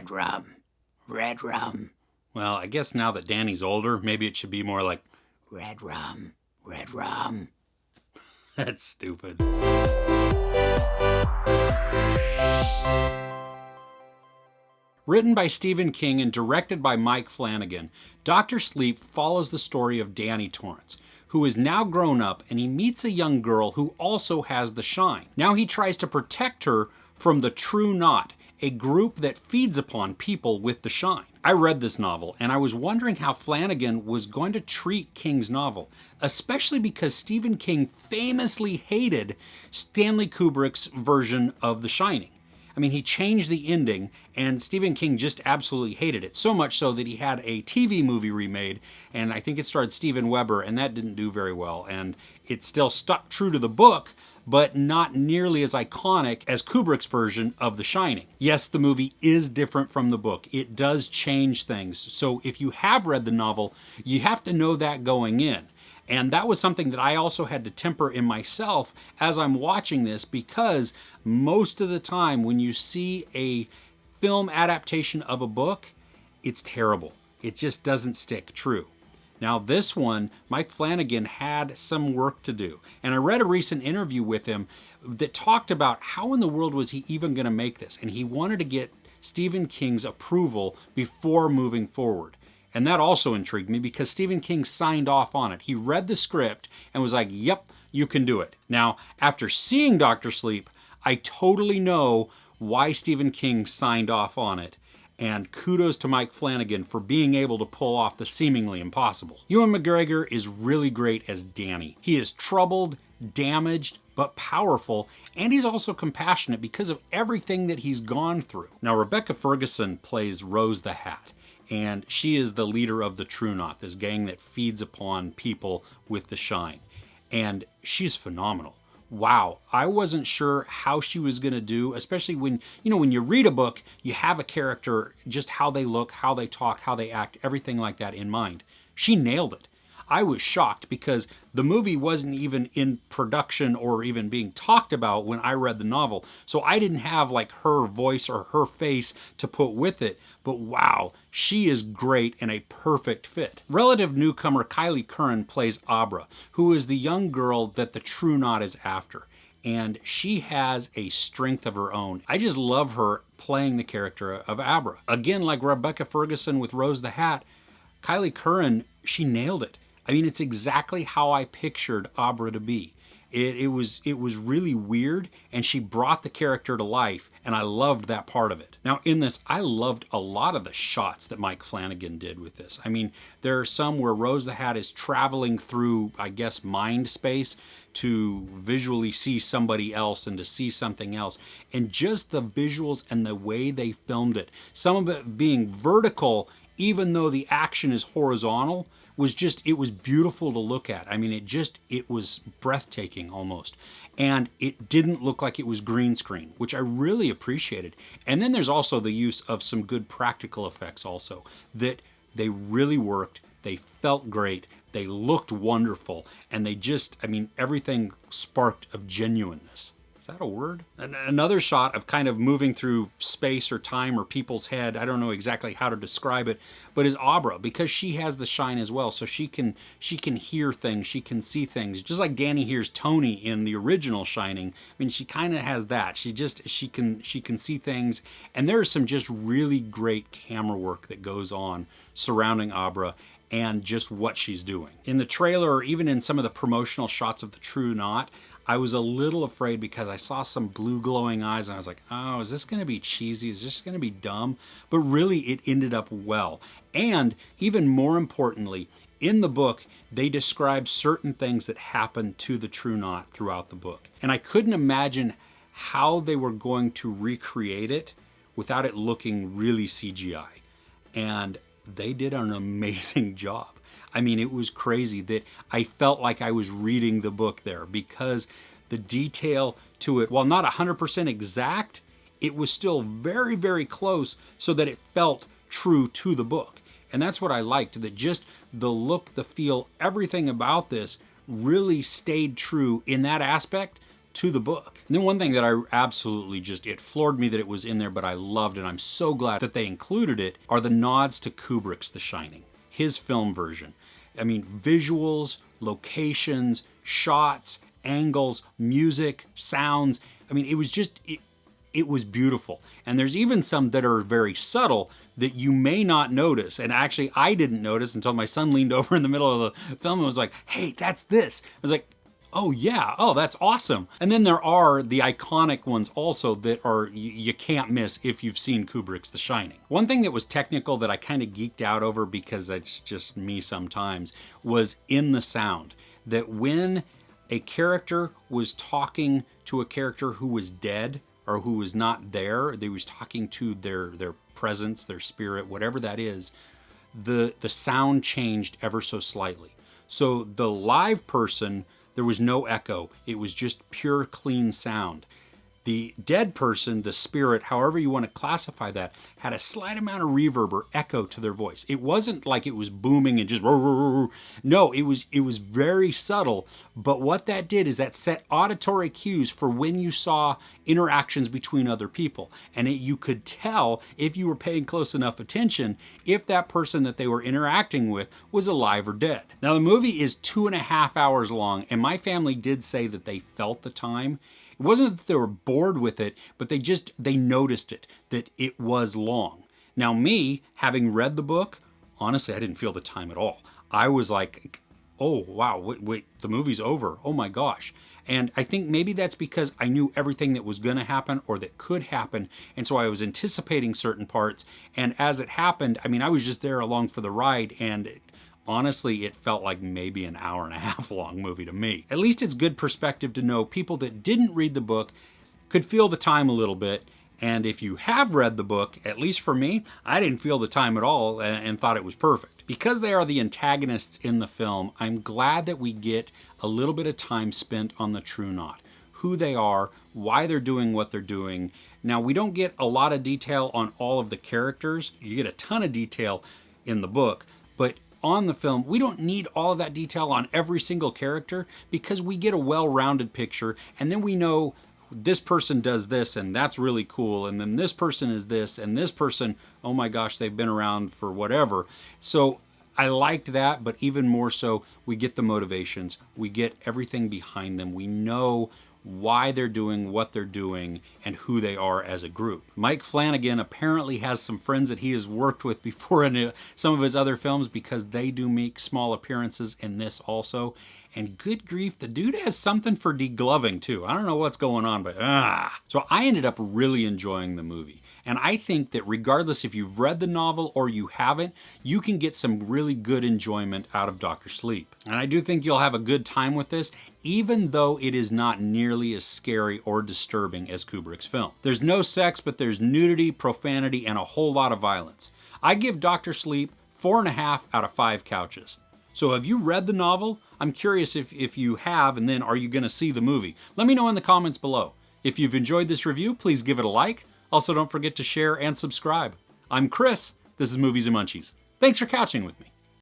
red rum, red rum. Well, I guess now that Danny's older, maybe it should be more like, red rum, red rum. That's stupid. Written by Stephen King and directed by Mike Flanagan, Dr. Sleep follows the story of Danny Torrance, who is now grown up, and he meets a young girl who also has the shine. Now he tries to protect her from the True Knot, a group that feeds upon people with the shine. I read this novel, and I was wondering how Flanagan was going to treat King's novel, especially because Stephen King famously hated Stanley Kubrick's version of The Shining. I mean, he changed the ending, and Stephen King just absolutely hated it. So much so that he had a TV movie remade, and I think it starred Steven Weber, and that didn't do very well. And it still stuck true to the book, but not nearly as iconic as Kubrick's version of The Shining. Yes, the movie is different from the book. It does change things. So if you have read the novel, you have to know that going in. And that was something that I also had to temper in myself as I'm watching this, because most of the time when you see a film adaptation of a book, it's terrible. It just doesn't stick true. Now this one, Mike Flanagan had some work to do. And I read a recent interview with him that talked about how in the world was he even going to make this. And he wanted to get Stephen King's approval before moving forward. And that also intrigued me because Stephen King signed off on it. He read the script and was like, yep, you can do it. Now, after seeing Dr. Sleep, I totally know why Stephen King signed off on it. And kudos to Mike Flanagan for being able to pull off the seemingly impossible. Ewan McGregor is really great as Danny. He is troubled, damaged, but powerful, and he's also compassionate because of everything that he's gone through. Now, Rebecca Ferguson plays Rose the Hat. And she is the leader of the True Knot, this gang that feeds upon people with the shine. And she's phenomenal. Wow, I wasn't sure how she was going to do, especially when you read a book, you have a character, just how they look, how they talk, how they act, everything like that in mind. She nailed it. I was shocked because the movie wasn't even in production or even being talked about when I read the novel. So I didn't have like her voice or her face to put with it. But wow, she is great and a perfect fit. Relative newcomer Kylie Curran plays Abra, who is the young girl that the True Knot is after. And she has a strength of her own. I just love her playing the character of Abra. Again, like Rebecca Ferguson with Rose the Hat, Kylie Curran, she nailed it. I mean, it's exactly how I pictured Abra to be. It was really weird, and she brought the character to life, and I loved that part of it. Now, in this, I loved a lot of the shots that Mike Flanagan did with this. I mean, there are some where Rose the Hat is traveling through, I guess, mind space to visually see somebody else and to see something else. And just the visuals and the way they filmed it, some of it being vertical, even though the action is horizontal, it was beautiful to look at. I mean, it was breathtaking almost. And it didn't look like it was green screen, which I really appreciated. And then there's also the use of some good practical effects also, that they really worked, they felt great, they looked wonderful, and everything sparked of genuineness. Is that a word? Another shot of kind of moving through space or time or people's head, I don't know exactly how to describe it, but is Abra, because she has the shine as well, so she can hear things, she can see things, just like Danny hears Tony in the original Shining. I mean, she kind of has that. She can see things, and there's some just really great camera work that goes on surrounding Abra and just what she's doing. In the trailer, or even in some of the promotional shots of the True Knot, I was a little afraid because I saw some blue glowing eyes and I was like, oh, is this going to be cheesy? Is this going to be dumb? But really, it ended up well. And even more importantly, in the book, they describe certain things that happen to the True Knot throughout the book. And I couldn't imagine how they were going to recreate it without it looking really CGI. And they did an amazing job. I mean, it was crazy that I felt like I was reading the book there, because the detail to it, while not 100% exact, it was still very, very close so that it felt true to the book. And that's what I liked, that just the look, the feel, everything about this really stayed true in that aspect to the book. And then one thing that I absolutely it floored me that it was in there, but I loved, and I'm so glad that they included it, are the nods to Kubrick's The Shining, his film version. I mean, visuals, locations, shots, angles, music, sounds. I mean, it was just, it was beautiful. And there's even some that are very subtle that you may not notice. And actually, I didn't notice until my son leaned over in the middle of the film and was like, hey, that's this. I was like, oh yeah, oh, that's awesome. And then there are the iconic ones also that are you can't miss if you've seen Kubrick's The Shining. One thing that was technical that I kind of geeked out over, because that's just me sometimes, was in the sound. That when a character was talking to a character who was dead or who was not there, they was talking to their presence, their spirit, whatever that is, the sound changed ever so slightly. So the live person, there was no echo. It was just pure, clean sound. The dead person, the spirit, however you want to classify that, had a slight amount of reverb or echo to their voice. It wasn't like it was booming and just... No, it was very subtle. But what that did is that set auditory cues for when you saw interactions between other people. And you could tell, if you were paying close enough attention, if that person that they were interacting with was alive or dead. Now, the movie is 2.5 hours long, and my family did say that they felt the time. It wasn't that they were bored with it, but they noticed it, that it was long. Now me, having read the book, honestly, I didn't feel the time at all. I was like, oh, wow, wait, the movie's over. Oh my gosh. And I think maybe that's because I knew everything that was going to happen or that could happen. And so I was anticipating certain parts. And as it happened, I mean, I was just there along for the ride, and honestly, it felt like maybe an 1.5 hour long movie to me. At least it's good perspective to know people that didn't read the book could feel the time a little bit. And if you have read the book, at least for me, I didn't feel the time at all and thought it was perfect. Because they are the antagonists in the film, I'm glad that we get a little bit of time spent on the true knot. Who they are, why they're doing what they're doing. Now, we don't get a lot of detail on all of the characters. You get a ton of detail in the book, but on the film, we don't need all of that detail on every single character, because we get a well-rounded picture, and then we know this person does this and that's really cool, and then this person is this, and this person, oh my gosh, they've been around for whatever. So I liked that, but even more so, we get the motivations, we get everything behind them, we know why they're doing what they're doing and who they are as a group. Mike Flanagan apparently has some friends that he has worked with before in some of his other films, because they do make small appearances in this also. And good grief, the dude has something for degloving too. I don't know what's going on, but So I ended up really enjoying the movie. And I think that regardless if you've read the novel or you haven't, you can get some really good enjoyment out of Dr. Sleep. And I do think you'll have a good time with this, even though it is not nearly as scary or disturbing as Kubrick's film. There's no sex, but there's nudity, profanity, and a whole lot of violence. I give Dr. Sleep 4.5 out of 5 couches. So have you read the novel? I'm curious if you have, and then are you going to see the movie? Let me know in the comments below. If you've enjoyed this review, please give it a like. Also, don't forget to share and subscribe. I'm Chris. This is Movies and Munchies. Thanks for couching with me.